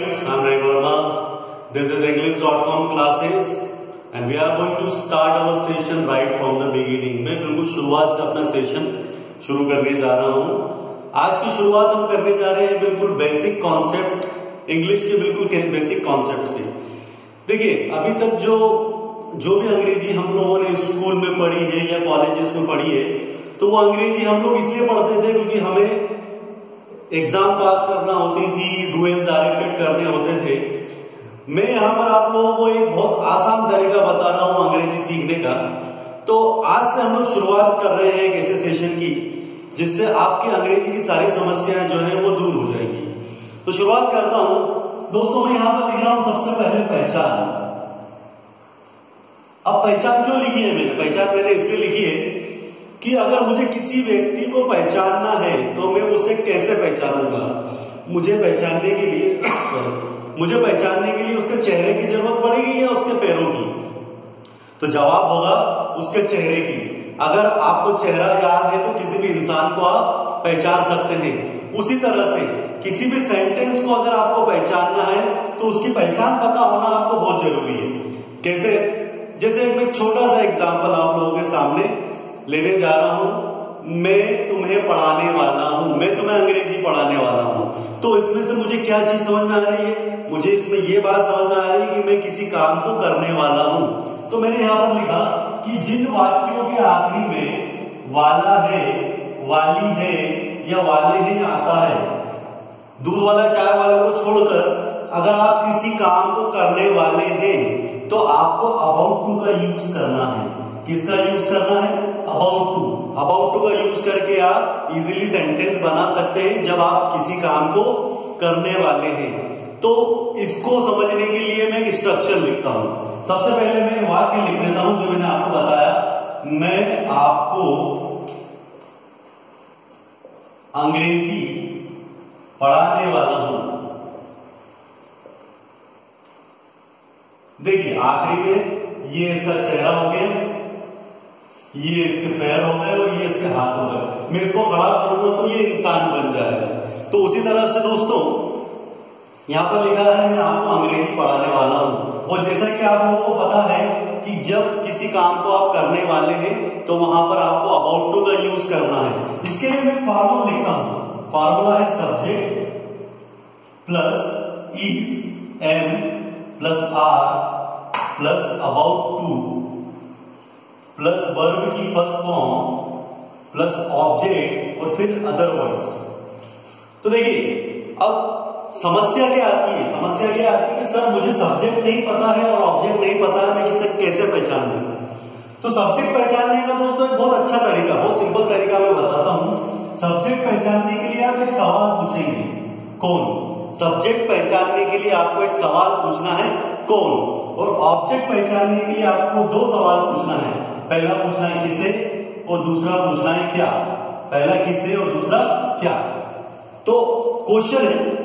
friends, I'm Ray Verma. This is English.com classes and we are going to start our session right from the beginning. मैं बिल्कुल शुरुआत से अपना session शुरू करने जा रहा हूँ. आज की शुरुआत हम करने जा रहे हैं बिल्कुल बेसिक कॉन्सेप्ट, इंग्लिश के बिल्कुल बेसिक कॉन्सेप्ट से. देखिए, अभी तक जो भी अंग्रेजी हम लोगों ने स्कूल में पढ़ी है या कॉलेजेस में पढ़ी है, तो वो अंग्रेजी हम लोग इसलिए पढ़ते थे क्योंकि हमें एग्जाम पास करना होती थी, डुएल्स डायरेक्टेड करने होते थे. मैं यहाँ पर आप लोगों को एक बहुत आसान तरीका बता रहा हूँ अंग्रेजी सीखने का. तो आज से हम लोग शुरुआत कर रहे हैं एक ऐसे सेशन की जिससे आपकी अंग्रेजी की सारी समस्याएं जो है वो दूर हो जाएंगी. तो शुरुआत करता हूँ दोस्तों. मैं यहाँ पर लिख रहा हूँ सबसे पहले पहचान. अब पहचान क्यों लिखी है मैंने? पहचान मैंने इसलिए लिखी है कि अगर मुझे किसी व्यक्ति को पहचानना है तो मैं उसे कैसे पहचानूंगा. मुझे पहचानने के लिए उसके चेहरे की जरूरत पड़ेगी या उसके पैरों की? तो जवाब होगा उसके चेहरे की. अगर आपको चेहरा याद है तो किसी भी इंसान को आप पहचान सकते हैं. उसी तरह से किसी भी सेंटेंस को अगर आपको पहचानना है तो उसकी पहचान पता होना आपको बहुत जरूरी है. कैसे? जैसे एक छोटा सा एग्जाम्पल आप लोगों के सामने लेने जा रहा हूं. मैं तुम्हें पढ़ाने वाला हूं, मैं तुम्हें अंग्रेजी पढ़ाने वाला हूं. तो इसमें से मुझे क्या चीज समझ में आ रही है? मुझे इसमें ये बात समझ में आ रही है कि मैं किसी काम को करने वाला हूं. तो मैंने यहां पर लिखा कि जिन वाक्यों के आखिरी में वाला है, वाली है या वाले हैं आता है, दूध वाला चाय वाले को छोड़कर अगर आप किसी काम को करने वाले हैं तो आपको अबाउट टू का यूज करना है. किसका यूज करना है? About to. अबाउट टू का यूज करके आप इजीली सेंटेंस बना सकते हैं जब आप किसी काम को करने वाले हैं. तो इसको समझने के लिए मैं एक स्ट्रक्चर लिखता हूं. सबसे पहले मैं वाक्य लिख देता हूं जो मैंने आपको बताया. मैं आपको अंग्रेजी पढ़ाने वाला हूं. देखिए, आखिरी में ये इसका चेहरा हो गया, ये इसके पैर हो गए और ये इसके हाथ हो गए. मैं इसको खड़ा करूंगा तो ये इंसान बन जाएगा. तो उसी तरह से दोस्तों यहां पर लिखा है मैं आपको अंग्रेजी पढ़ाने वाला हूं. और जैसा कि आप लोगों को पता है कि जब किसी काम को आप करने वाले हैं तो वहां पर आपको अबाउट टू का यूज करना है. इसके लिए मैं फॉर्मूला लिखता हूं. फॉर्मूला है subject plus is am plus are plus about to plus verb की फर्स्ट फॉर्म प्लस ऑब्जेक्ट और फिर अदर वर्ड्स. तो देखिए, अब समस्या क्या आती है? समस्या क्या आती है कि सर मुझे सब्जेक्ट नहीं पता है और ऑब्जेक्ट नहीं पता है, मैं किसे कैसे पहचानूं? तो सब्जेक्ट पहचानने का दोस्तों एक बहुत अच्छा तरीका, बहुत सिंपल तरीका मैं बताता हूं. सब्जेक्ट पहचानने के लिए आप एक सवाल पूछेंगे, कौन? सब्जेक्ट पहचानने के लिए आपको एक सवाल पूछना है, कौन? और ऑब्जेक्ट पहचानने के लिए आपको दो सवाल पूछना है. पहला पूछना है किसे और दूसरा पूछना है क्या. पहला किसे और दूसरा क्या. तो क्वेश्चन है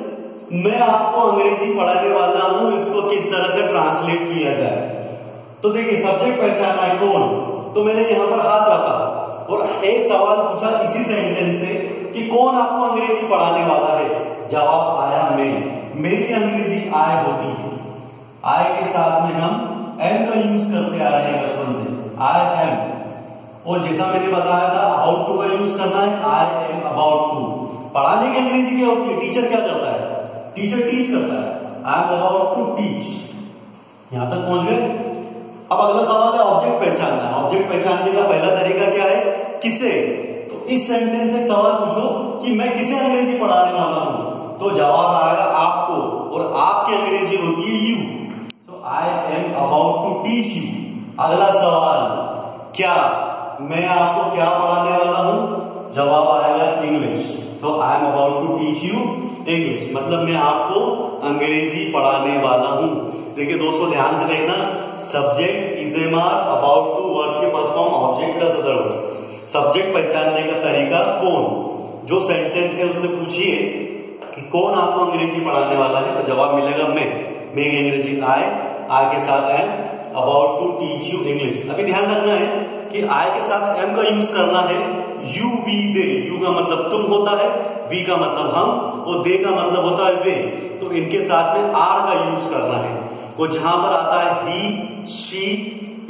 मैं आपको अंग्रेजी पढ़ाने वाला हूं, इसको किस तरह से ट्रांसलेट किया जाए. तो देखिए, सब्जेक्ट पहचानना है कौन, तो मैंने यहां पर हाथ रखा और एक सवाल पूछा इसी सेंटेंस से कि कौन आपको अंग्रेजी पढ़ाने वाला है. जवाब आया मैं. मेरी अंग्रेजी आय होती है. आय के साथ में हम एम का यूज करते आ रहे हैं बचपन से. I am. और जैसा मैंने बताया था अबाउट टू का यूज करना है. I am about to. पढ़ाने की अंग्रेजी क्या होती है? टीचर क्या करता है? टीचर टीच करता है. I am about to teach. यहां तक पहुंच गए. अब अगला सवाल है ऑब्जेक्ट पहचानना. ऑब्जेक्ट पहचानने का पहला तरीका क्या है? किसे. तो इस सेंटेंस से एक सवाल पूछो कि मैं किसे अंग्रेजी पढ़ाने वाला हूं. तो जवाब आएगा आपको, और आपकी अंग्रेजी होती है you. So I am about to teach you. अगला सवाल क्या, मैं आपको क्या पढ़ाने वाला हूं? जवाब आएगा English. So I am about to teach you English. मतलब मैं आपको अंग्रेजी पढ़ाने वाला हूं. देखिए दोस्तों, ध्यान से देखना. Subject is am are, about to verb की first form, object plus other words. Subject पहचानने का तरीका कौन. जो सेंटेंस है उससे पूछिए कि कौन आपको अंग्रेजी पढ़ाने वाला है, तो जवाब मिलेगा मैं. मेरी अंग्रेजी आय के साथ am, about to teach you English. अभी ध्यान रखना है कि आई के साथ एम का यूज करना है. You we they. यू का मतलब तुम होता है, वी का मतलब हम और दे का मतलब होता है वे. तो इनके साथ में आर का यूज करना है। और जहां पर आता है ही, शी,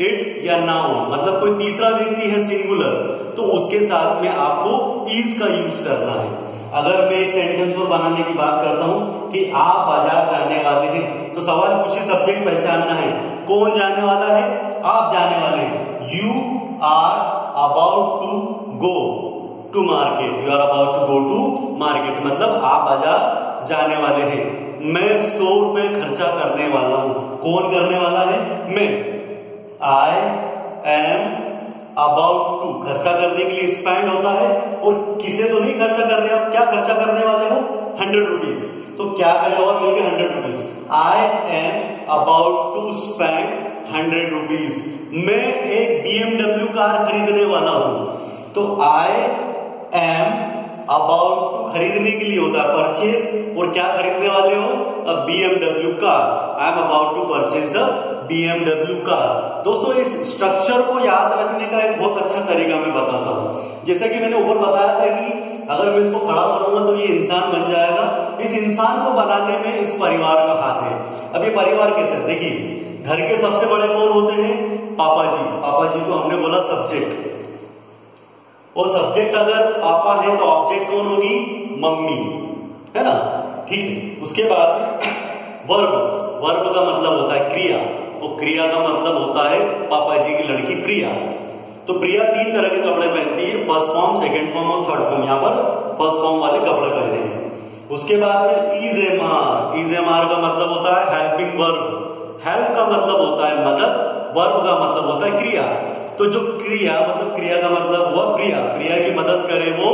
इट या नाउन, मतलब कोई तीसरा व्यक्ति है सिंगुलर, तो उसके साथ में आपको इज का यूज करना है। अगर मैं एक सेंटेंस को बनाने की बात करता हूं कि आप बाजार जाने वाले हैं, तो सवाल पूछे सब्जेक्ट पहचानना है। कौन जाने वाला है? आप जाने वाले हैं। You are about to go to market, you are about to go to market, मतलब आप बाजार जाने वाले हैं। मैं 100 रुपए खर्चा करने वाला हूं। कौन करने वाला है? मैं। आई एम अबाउट टू, खर्चा करने के लिए स्पेंड होता है, और किसे तो नहीं खर्चा कर रहे, आप क्या खर्चा करने वाले हो? 100 रुपीज। तो क्या का जवाब मिल गया? 100 rupees. I am about to spend 100 rupees. मैं एक BMW कार खरीदने वाला हूं, तो आई एम अबाउट टू खरीदने के लिए होता है परचेज, और क्या खरीदने वाले हो? A BMW car. I am about to purchase a BMW car. दोस्तों इस स्ट्रक्चर को याद रखने का एक बहुत अच्छा तरीका मैं बताता हूं। जैसा कि मैंने ऊपर बताया था कि अगर मैं इसको खड़ा करूंगा तो ये इंसान बन जाएगा। इस इंसान को बनाने में इस परिवार का हाथ है। अब ये परिवार कैसे? देखिए, घर के सबसे बड़े कौन होते हैं? पापा जी। पापा जी को हमने बोला सब्जेक्ट, और सब्जेक्ट अगर पापा है तो ऑब्जेक्ट कौन होगी? मम्मी, है ना? ठीक है। उसके बाद वर्ब, वर्ब का मतलब होता है क्रिया, और क्रिया का मतलब होता है पापा जी की लड़की प्रिया। तो प्रिया 3 तरह के कपड़े पहनती है, फर्स्ट फॉर्म, सेकंड फॉर्म और थर्ड फॉर्म। यहाँ पर फर्स्ट फॉर्म वाले कपड़े पहने हैं। उसके बाद में is am are, is am are का मतलब होता है हेल्पिंग वर्ब। हेल्प का मतलब होता है मदद, वर्ब का मतलब होता है क्रिया। तो जो क्रिया, मतलब क्रिया का मतलब हुआ प्रिया, प्रिया की मदद करे वो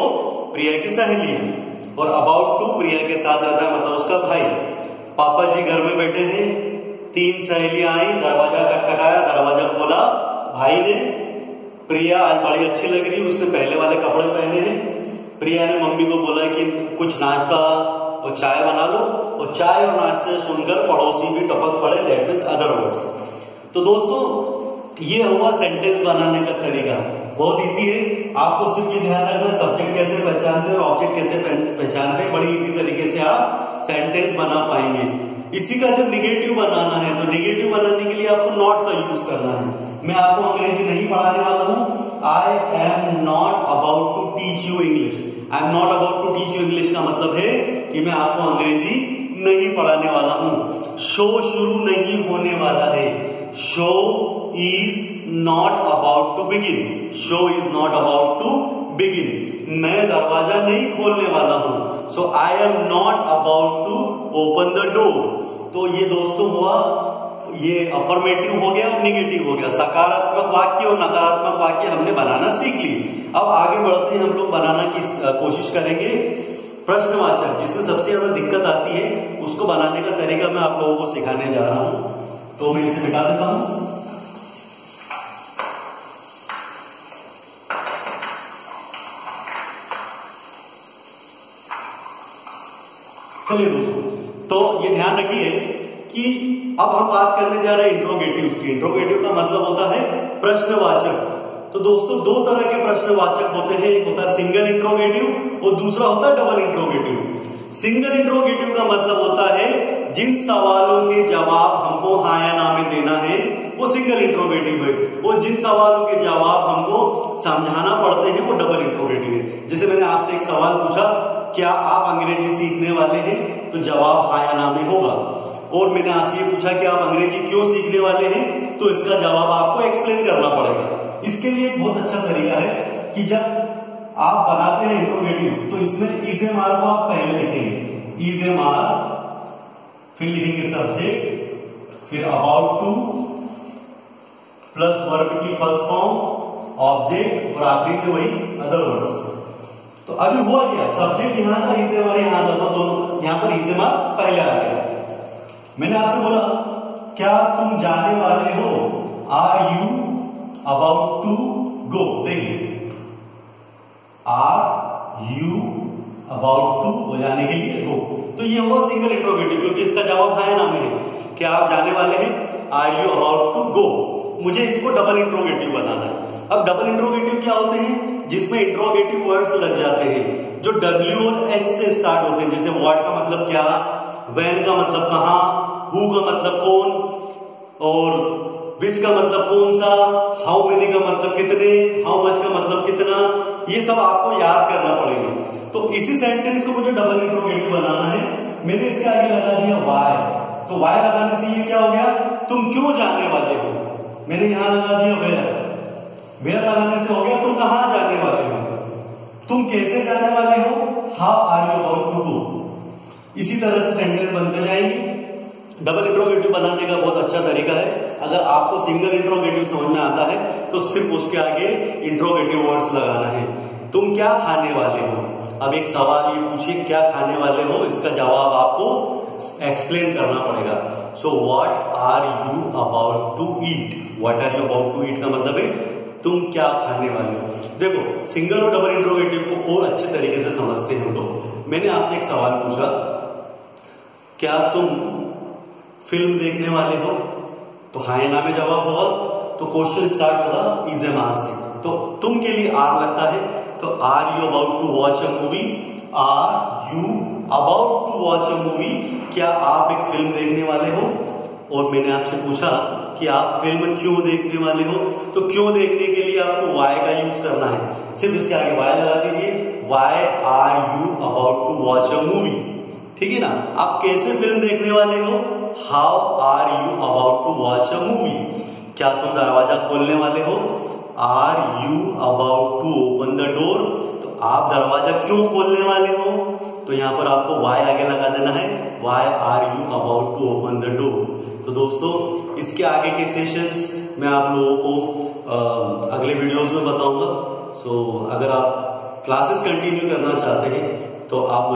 प्रिया की सहेली, और अबाउट टू प्रिया के साथ रहता है, मतलब उसका भाई। पापा जी घर में बैठे थे, 3 सहेलियां आई, दरवाजा खटखटाया, दरवाजा खोला, भाई ने। प्रिया आज बड़ी अच्छी लग रही है, उसने पहले वाले कपड़े पहने हैं। प्रिया ने मम्मी को बोला कि कुछ नाश्ता और चाय बना लो, और चाय और नाश्ते सुनकर पड़ोसी भी टपक पड़े, दैट मींस अदर वर्ड्स। तो दोस्तों ये हुआ सेंटेंस बनाने का तरीका, बहुत इजी है। आपको सिर्फ ये ध्यान रखना सब्जेक्ट कैसे पहचानते हैं और ऑब्जेक्ट कैसे पहचानते हैं, बड़ी इजी तरीके से आप सेंटेंस बना पाएंगे। इसी का जब निगेटिव बनाना है तो निगेटिव बनाने के लिए आपको नॉट का यूज करना है। मैं आपको अंग्रेजी नहीं पढ़ाने वाला हूं। I am not about to teach you English. I am not about to teach you English का मतलब है कि मैं आपको अंग्रेजी नहीं पढ़ाने वाला हूं। शो शुरू नहीं होने वाला है। Show is not about to begin. Show is not about to begin. मैं दरवाजा नहीं खोलने वाला हूं। So I am not about to open the door. तो ये दोस्तों हुआ, ये अफर्मेटिव हो गया और निगेटिव हो गया। सकारात्मक वाक्य और नकारात्मक वाक्य हमने बनाना सीख ली। अब आगे बढ़ते हैं, हम लोग बनाना की कोशिश करेंगे प्रश्नवाचक, जिसमें सबसे ज्यादा दिक्कत आती है, उसको बनाने का तरीका मैं आप लोगों को सिखाने जा रहा हूं। तो मैं इसे मिटा देता हूं। चलिए दोस्तों, तो ये ध्यान रखिए कि अब हम बात करने जा रहे हैं इंट्रोगेटिव्स की। इंट्रोगेटिव का मतलब होता है प्रश्नवाचक। तो दोस्तों 2 तरह के प्रश्नवाचक होते हैं, एक होता है सिंगल इंट्रोगेटिव और दूसरा होता है डबल इंट्रोगेटिव। सिंगल इंट्रोगेटिव का मतलब होता है जिन सवालों के जवाब हमको हाँ या ना में देना है वो सिंगल इंट्रोगेटिव है, और जिन सवालों के जवाब हमको समझाना पड़ते हैं वो डबल इंट्रोगेटिव है। जैसे मैंने आपसे एक सवाल पूछा, क्या आप अंग्रेजी सीखने वाले हैं? तो जवाब हाँ या ना में होगा। और मैंने आपसे ये पूछा कि आप अंग्रेजी क्यों सीखने वाले हैं? तो इसका जवाब आपको एक्सप्लेन करना पड़ेगा। इसके लिए एक बहुत अच्छा तरीका है कि जब आप बनाते हैं इंट्रोगेटिव तो इसमें इज एम आर को आप पहले लिखेंगे, इज एम आर, फिर लिखेंगे सब्जेक्ट, फिर अबाउट टू प्लस वर्ब की फर्स्ट फॉर्म, ऑब्जेक्ट, और आखिरी में वही अदर वर्ड्स। तो अभी हुआ क्या, सब्जेक्ट यहां था, इज एम आर यहां था, तो दोनों यहां पर इज एम आर पहले आ गया। मैंने आपसे बोला क्या तुम जाने वाले हो? Are you about to go? देखिए, आर यू अबाउट टू हो जाने के लिए गो। तो ये हुआ सिंगल इंट्रोगेटिव, क्योंकि इसका जवाब है ना में क्या आप जाने वाले हैं, are you about to go. मुझे इसको डबल इंट्रोगेटिव बनाना है। अब डबल इंट्रोगेटिव क्या होते हैं? जिसमें इंट्रोगेटिव वर्ड्स लग जाते हैं जो W और H से स्टार्ट होते हैं। जैसे व्हाट का मतलब क्या, व्हेन का मतलब कहां, हु का मतलब कौन, और विच का मतलब कौन सा, हाउ मेनी का मतलब कितने, हाउ मच का मतलब कितना, ये सब आपको याद करना पड़ेगा। तो इसी सेंटेंस को मुझे डबल इंट्रोगेटिव बनाना है। मैंने इसके आगे लगा दिया वाई, तो वाई लगाने से ये क्या हो गया, तुम क्यों जाने वाले हो। मैंने यहां लगा दिया वेयर लगाने से हो गया तुम कहां जाने वाले हो, तुम कैसे जाने वाले हो, how are you about to go. इसी तरह से सेंटेंस बनते जाएंगे। डबल इंट्रोगेटिव बनाने का बहुत अच्छा तरीका है। अगर आपको सिंगल इंट्रोगेटिव समझ में आता है तो सिर्फ उसके आगे इंट्रोगेटिव वर्ड्स लगाना है। तुम क्या खाने वाले हो, अब एक सवाल ये पूछिए क्या खाने वाले हो, इसका जवाब आपको एक्सप्लेन करना पड़ेगा। So what are you about to eat, what are you about to eat का मतलब है तुम क्या खाने वाले हो। देखो सिंगल और डबल इंट्रोगेटिव को और अच्छे तरीके से समझते हैं हम लोग। मैंने आपसे एक सवाल पूछा, क्या तुम फिल्म देखने वाले हो, तो हाँ या ना में जवाब होगा, तो क्वेश्चन स्टार्ट होगा इज एम आर से। तो तुम के लिए आर लगता है, तो are you about to watch a movie, are you about to watch a movie, क्या आप एक फिल्म देखने वाले हो। और मैंने आपसे पूछा कि आप फिल्म क्यों देखने वाले हो, तो क्यों देखने के लिए आपको वाई का यूज करना है, सिर्फ इसके आगे वाई लगा दीजिए, why are you about to watch a movie, ठीक है ना। आप कैसे फिल्म देखने वाले हो, how are you about to watch a movie, क्या तुम दरवाजा खोलने वाले हो, are you about to open the door, तो आप दरवाजा क्यों खोलने वाले हो, तो यहां पर आपको वाई आगे लगा देना है, why are you about to open the door. तो दोस्तों इसके आगे के सेशंस मैं आप लोगों को अगले वीडियोस में बताऊंगा। सो अगर आप क्लासेस कंटिन्यू करना चाहते हैं तो आप